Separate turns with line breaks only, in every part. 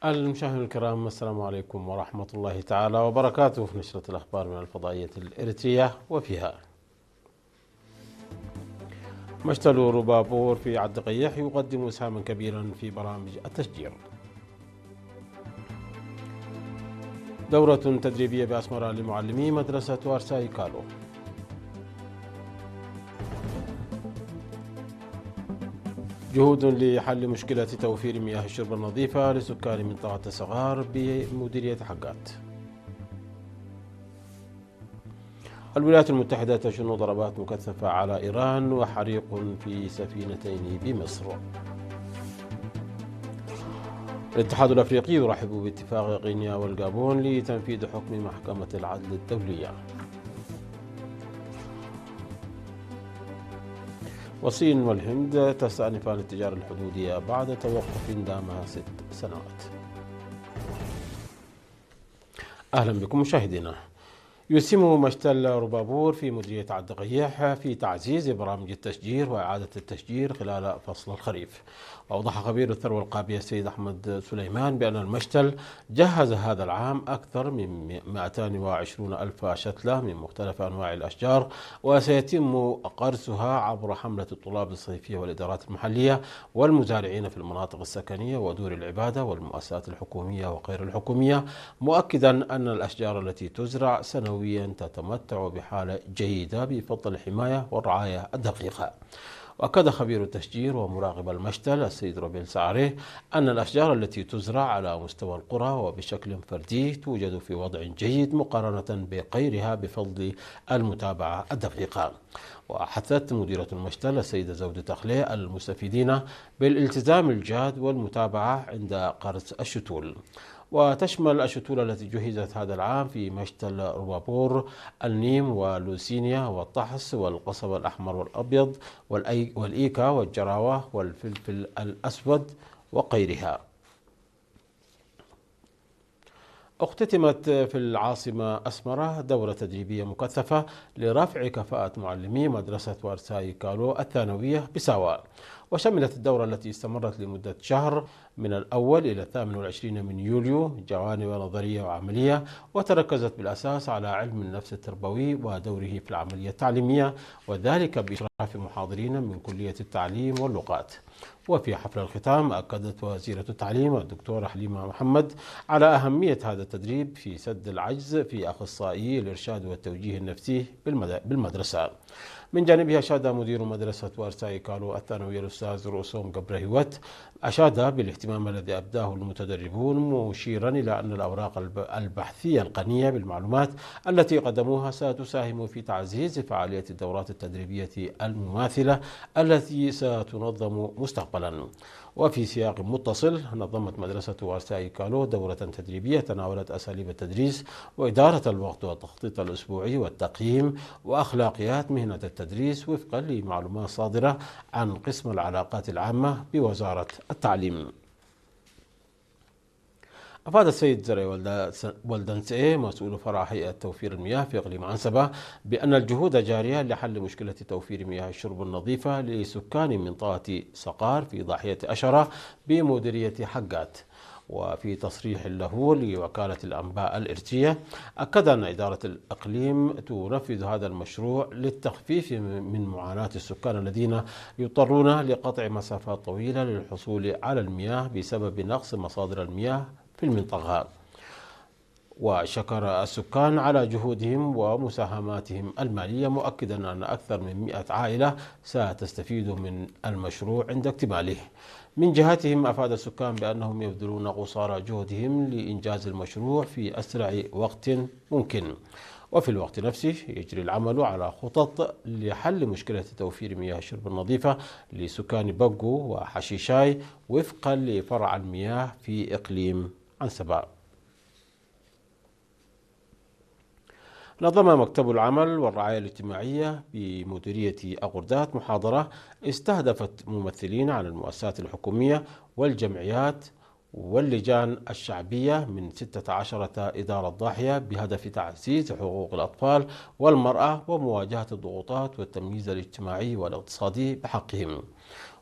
المشاهدين الكرام، السلام عليكم ورحمة الله تعالى وبركاته. في نشرة الأخبار من الفضائية الإريترية، وفيها: مشتل ربابور في عد قيح يقدم إسهاما كبيرا في برامج التشجير. دورة تدريبية بأسمرة لمعلمي مدرسة وارساي كالو. جهود لحل مشكلة توفير مياه الشرب النظيفة لسكان منطقة صغار بمديرية حقات. الولايات المتحدة تشن ضربات مكثفة على إيران، وحريق في سفينتين بمصر. الاتحاد الأفريقي يرحب باتفاق غينيا والغابون لتنفيذ حكم محكمة العدل الدولية. والصين والهند تستأنفان التجارة الحدودية بعد توقف دام 6 سنوات. أهلا بكم مشاهدينا. يسهم مشتل ربابور في مديرية عد قيح في تعزيز برامج التشجير وإعادة التشجير خلال فصل الخريف. وأوضح خبير الثروة القابية السيد أحمد سليمان بأن المشتل جهز هذا العام أكثر من 220 ألف شتلة من مختلف أنواع الأشجار، وسيتم قرصها عبر حملة الطلاب الصيفية والإدارات المحلية والمزارعين في المناطق السكنية ودور العبادة والمؤسسات الحكومية وغير الحكومية، مؤكدا أن الأشجار التي تزرع سنويا تتمتع بحالة جيدة بفضل الحماية والرعاية الدقيقة. وأكد خبير التشجير ومراقب المشتل السيد روبيل سعره أن الأشجار التي تزرع على مستوى القرى وبشكل فردي توجد في وضع جيد مقارنة بغيرها بفضل المتابعة الدقيقة. وحثت مديرة المشتل السيدة زودة تخليه المستفيدين بالالتزام الجاد والمتابعة عند قرص الشتول. وتشمل الشتول التي جهزت هذا العام في مشتل ربابور النيم ولوسينيا والطحس والقصب الأحمر والأبيض والإيكا والجراوة والفلفل الأسود وغيرها. اختتمت في العاصمة أسمرة دورة تدريبية مكثفة لرفع كفاءة معلمي مدرسة وارساي كالو الثانوية بساواء، وشملت الدورة التي استمرت لمدة شهر من الأول إلى 28 من يوليو جوانب نظرية وعملية، وتركزت بالأساس على علم النفس التربوي ودوره في العملية التعليمية، وذلك بإشراف محاضرين من كلية التعليم واللغات. وفي حفل الختام أكدت وزيرة التعليم الدكتورة حليمة محمد على أهمية هذا التدريب في سد العجز في أخصائيي الإرشاد والتوجيه النفسي بالمدرسة. من جانبها أشاد مدير مدرسة وارساي كالو الثانوية الأستاذ رؤسوم قبرهوت بالاهتمام الذي أبداه المتدربون، مشيرا إلى أن الأوراق البحثية الغنية بالمعلومات التي قدموها ستساهم في تعزيز فعالية الدورات التدريبية المماثلة التي ستنظم مستقبلا. وفي سياق متصل، نظمت مدرسة وارساي كالو دورة تدريبية تناولت أساليب التدريس وإدارة الوقت والتخطيط الأسبوعي والتقييم وأخلاقيات مهنة التدريس وفقا لمعلومات صادرة عن قسم العلاقات العامة بوزارة التعليم. أفاد السيد زري ولدنسئ مسؤول فرع هيئة توفير المياه في إقليم عنسبة بأن الجهود جارية لحل مشكلة توفير مياه الشرب النظيفة لسكان منطقة صقار في ضاحية أشرة بمديرية حقات. وفي تصريح له لوكالة الأنباء الإرتية، أكد أن إدارة الإقليم تنفذ هذا المشروع للتخفيف من معاناة السكان الذين يضطرون لقطع مسافات طويلة للحصول على المياه بسبب نقص مصادر المياه في المنطقة. وشكر السكان على جهودهم ومساهماتهم المالية، مؤكدا أن أكثر من 100 عائلة ستستفيد من المشروع عند اكتماله. من جهتهم أفاد السكان بأنهم يبذلون قصارى جهدهم لإنجاز المشروع في أسرع وقت ممكن. وفي الوقت نفسه يجري العمل على خطط لحل مشكلة توفير مياه الشرب النظيفة لسكان بقو وحشيشاي وفقا لفرع المياه في إقليم عنسبة. نظم مكتب العمل والرعاية الاجتماعية بمديرية أغردات محاضرة استهدفت ممثلين عن المؤسسات الحكومية والجمعيات واللجان الشعبية من 16 إدارة ضاحية بهدف تعزيز حقوق الأطفال والمرأة ومواجهة الضغوطات والتمييز الاجتماعي والاقتصادي بحقهم.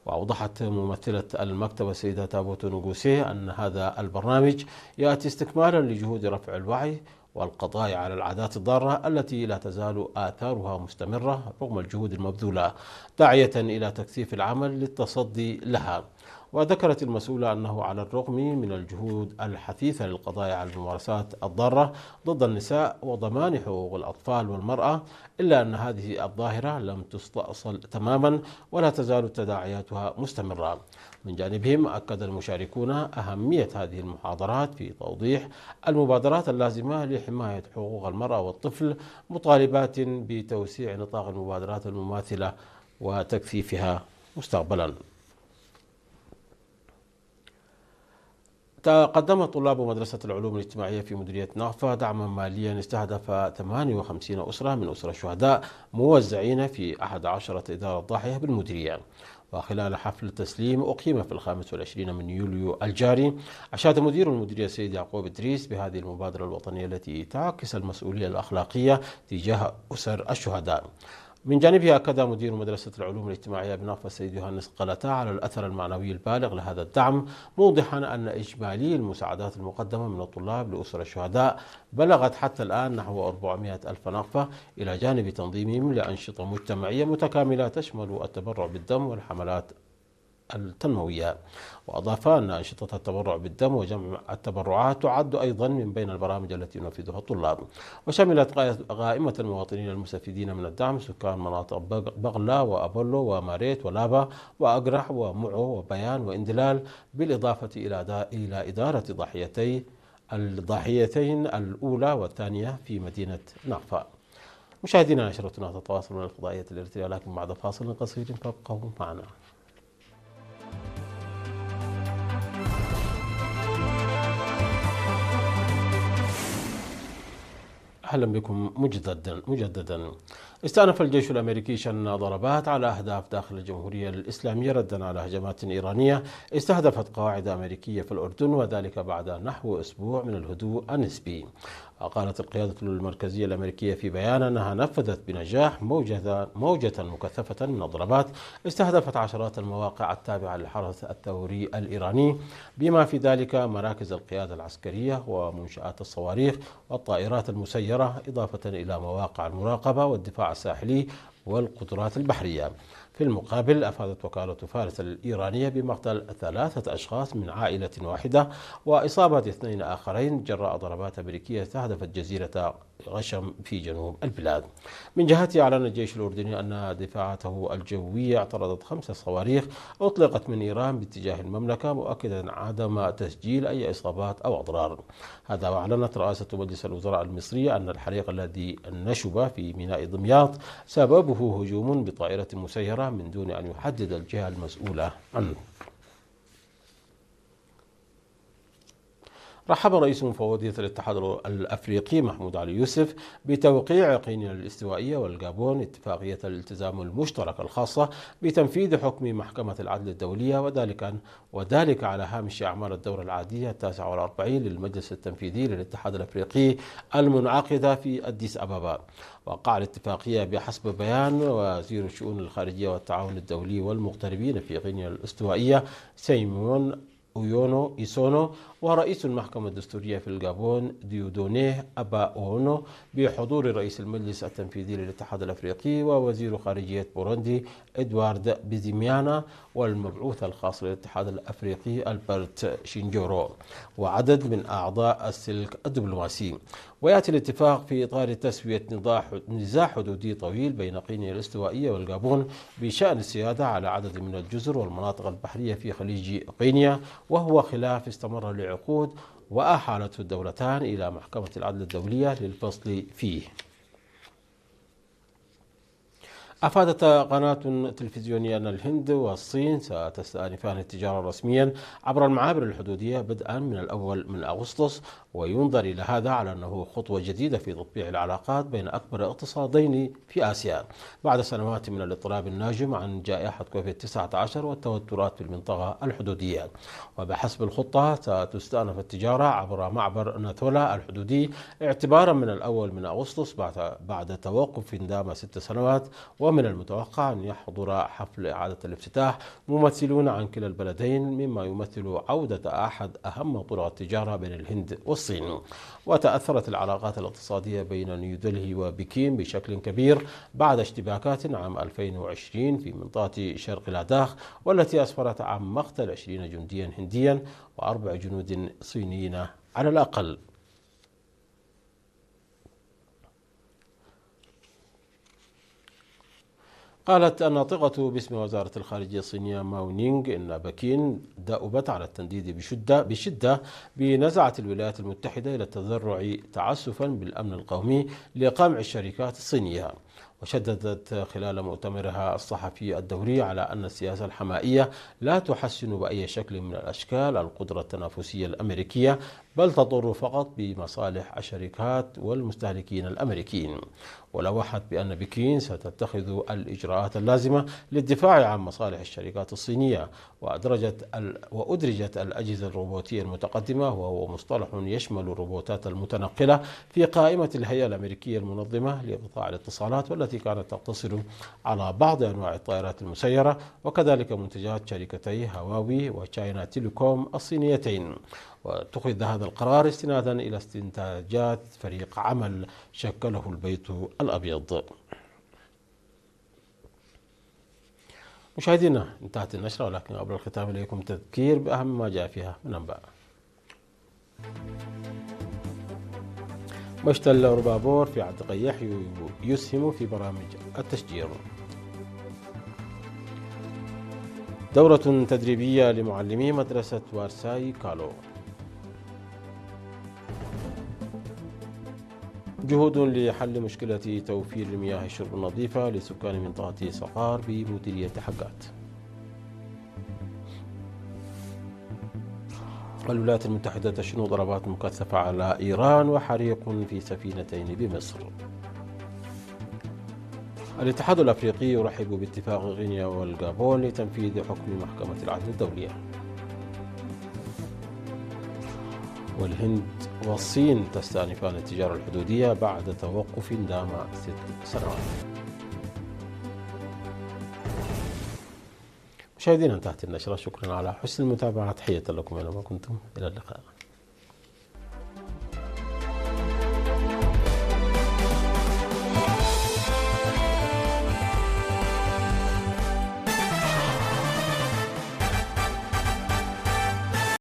وأوضحت ممثلة المكتب السيدة تابوت نوغوسي أن هذا البرنامج يأتي استكمالا لجهود رفع الوعي والقضاء على العادات الضارة التي لا تزال آثارها مستمرة رغم الجهود المبذولة، داعية إلى تكثيف العمل للتصدي لها. وذكرت المسؤولة أنه على الرغم من الجهود الحثيثة للقضاء على الممارسات الضارة ضد النساء وضمان حقوق الأطفال والمرأة، إلا أن هذه الظاهرة لم تستأصل تماما ولا تزال تداعياتها مستمرة. من جانبهم أكد المشاركون أهمية هذه المحاضرات في توضيح المبادرات اللازمة لحماية حقوق المرأة والطفل، مطالبات بتوسيع نطاق المبادرات المماثلة وتكثيفها مستقبلا. تقدم طلاب مدرسة العلوم الاجتماعية في مديرية نافا دعما ماليا استهدف 58 أسرة من أسر الشهداء موزعين في 11 إدارة ضاحية بالمديرية. وخلال حفل التسليم أقيم في 25 من يوليو الجاري، أشاد مدير المديرية السيد يعقوب إدريس بهذه المبادرة الوطنية التي تعكس المسؤولية الأخلاقية تجاه أسر الشهداء. من جانبه أكد مدير مدرسة العلوم الاجتماعية بنافا السيد يوهانس قلتا على الأثر المعنوي البالغ لهذا الدعم، موضحا أن إجمالي المساعدات المقدمة من الطلاب لأسر الشهداء بلغت حتى الآن نحو 400 ألف نقفة، إلى جانب تنظيمهم لأنشطة مجتمعية متكاملة تشمل التبرع بالدم والحملات التنموية. وأضاف أن أنشطة التبرع بالدم وجمع التبرعات تعد أيضا من بين البرامج التي ينفذها الطلاب. وشملت قائمة المواطنين المستفيدين من الدعم سكان مناطق بغلا وأبولو وماريت ولابا وأقرح ومعو وبيان وإندلال، بالإضافة إلى إدارة الضاحيتين الأولى والثانية في مدينة نافا. مشاهدينا، نشرتنا تتواصل من الفضائية الإريترية، لكن بعد فاصل قصير فابقوا معنا. أهلا بكم مجددا. استأنف الجيش الأمريكي شن ضربات على أهداف داخل الجمهورية الإسلامية ردا على هجمات إيرانية استهدفت قواعد أمريكية في الأردن، وذلك بعد نحو أسبوع من الهدوء النسبي. وقالت القيادة المركزية الأمريكية في بيان أنها نفذت بنجاح موجة مكثفة من الضربات استهدفت عشرات المواقع التابعة للحرس الثوري الإيراني، بما في ذلك مراكز القيادة العسكرية ومنشآت الصواريخ والطائرات المسيرة، إضافة إلى مواقع المراقبة والدفاع الساحلي والقدرات البحرية. في المقابل، أفادت وكالة فارس الإيرانية بمقتل 3 أشخاص من عائلة واحدة وإصابة 2 آخرين جراء ضربات أمريكية استهدفت جزيرة غشم في جنوب البلاد. من جهته، أعلن الجيش الأردني أن دفاعاته الجوية اعترضت 5 صواريخ أطلقت من إيران باتجاه المملكة، مؤكدا عدم تسجيل أي إصابات أو أضرار. هذا وأعلنت رئاسة مجلس الوزراء المصري أن الحريق الذي نشب في ميناء دمياط سببه هجوم بطائرة مسيرة من دون أن يحدد الجهة المسؤولة عنه. رحب رئيس مفوضية الاتحاد الأفريقي محمود علي يوسف بتوقيع غينيا الاستوائية والغابون اتفاقية الالتزام المشترك الخاصة بتنفيذ حكم محكمة العدل الدولية، وذلك على هامش أعمال الدورة العادية 49 للمجلس التنفيذي للاتحاد الأفريقي المنعقدة في أديس أبابا. وقع الاتفاقية بحسب بيان وزير الشؤون الخارجية والتعاون الدولي والمغتربين في غينيا الاستوائية سيمون أويونو إيسونو ورئيس المحكمة الدستورية في الغابون ديودونيه أبا أونو، بحضور رئيس المجلس التنفيذي للاتحاد الأفريقي ووزير خارجية بوروندي إدوارد بيزيميانا والمبعوث الخاص للاتحاد الأفريقي ألبرت شينجورو وعدد من أعضاء السلك الدبلوماسي. ويأتي الاتفاق في إطار تسوية نزاع حدودي طويل بين غينيا الاستوائية والغابون بشأن السيادة على عدد من الجزر والمناطق البحرية في خليج غينيا، وهو خلاف استمر لعقود وأحالته الدولتان إلى محكمة العدل الدولية للفصل فيه. أفادت قناة تلفزيونية أن الهند والصين ستستأنفان التجارة رسميا عبر المعابر الحدودية بدءا من 1 أغسطس، وينظر إلى هذا على أنه خطوة جديدة في تطبيع العلاقات بين أكبر اقتصادين في آسيا بعد سنوات من الاضطراب الناجم عن جائحة كوفيد-19 والتوترات في المنطقة الحدودية. وبحسب الخطة ستستأنف التجارة عبر معبر ناتولا الحدودي اعتبارا من الأول من أغسطس بعد توقف دام 6 سنوات. ومن المتوقع أن يحضر حفل إعادة الافتتاح ممثلون عن كلا البلدين، مما يمثل عودة أحد أهم طرق التجارة بين الهند والصين. وتأثرت العلاقات الاقتصادية بين نيودلهي وبكين بشكل كبير بعد اشتباكات عام 2020 في منطقة شرق لاداخ، والتي أسفرت عن مقتل 20 جنديا هنديا و4 جنود صينيين على الأقل. قالت الناطقة باسم وزارة الخارجية الصينية ماو نينغ إن بكين دأبت على التنديد بشدة بنزعة الولايات المتحدة إلى التذرع تعسفا بالأمن القومي لقمع الشركات الصينية. وشددت خلال مؤتمرها الصحفي الدوري على أن السياسة الحمائية لا تحسن بأي شكل من الأشكال القدرة التنافسية الأمريكية، بل تضر فقط بمصالح الشركات والمستهلكين الأمريكيين. ولوحت بأن بكين ستتخذ الإجراءات اللازمة للدفاع عن مصالح الشركات الصينية. وأدرجت الأجهزة الروبوتية المتقدمة، وهو مصطلح يشمل الروبوتات المتنقلة، في قائمة الهيئة الأمريكية المنظمة لقطاع الاتصالات، والتي كانت تقتصر على بعض أنواع الطائرات المسيرة، وكذلك منتجات شركتي هواوي وتشاينا تيليكوم الصينيتين. واتخذ هذا القرار استنادا إلى استنتاجات فريق عمل شكله البيت الأبيض. مشاهدينا، انتهت النشرة، ولكن قبل الختام إليكم تذكير بأهم ما جاء فيها من أنباء. مشتل ربابور في عتق يحيى يسهم في برامج التشجير. دورة تدريبية لمعلمي مدرسة وارساي كالو. جهود لحل مشكلة توفير المياه الشرب النظيفة لسكان منطقة صقار بمديرية حقات. الولايات المتحدة تشن ضربات مكثفة على إيران، وحريق في سفينتين بمصر. الاتحاد الأفريقي يرحب باتفاق غينيا والغابون لتنفيذ حكم محكمة العدل الدولية. والهند والصين تستأنفان التجارة الحدودية بعد توقف دام 6 سنوات. مشاهدينا، انتهت النشرة. شكرا على حسن المتابعة. تحية لكم أينما كنتم. إلى اللقاء.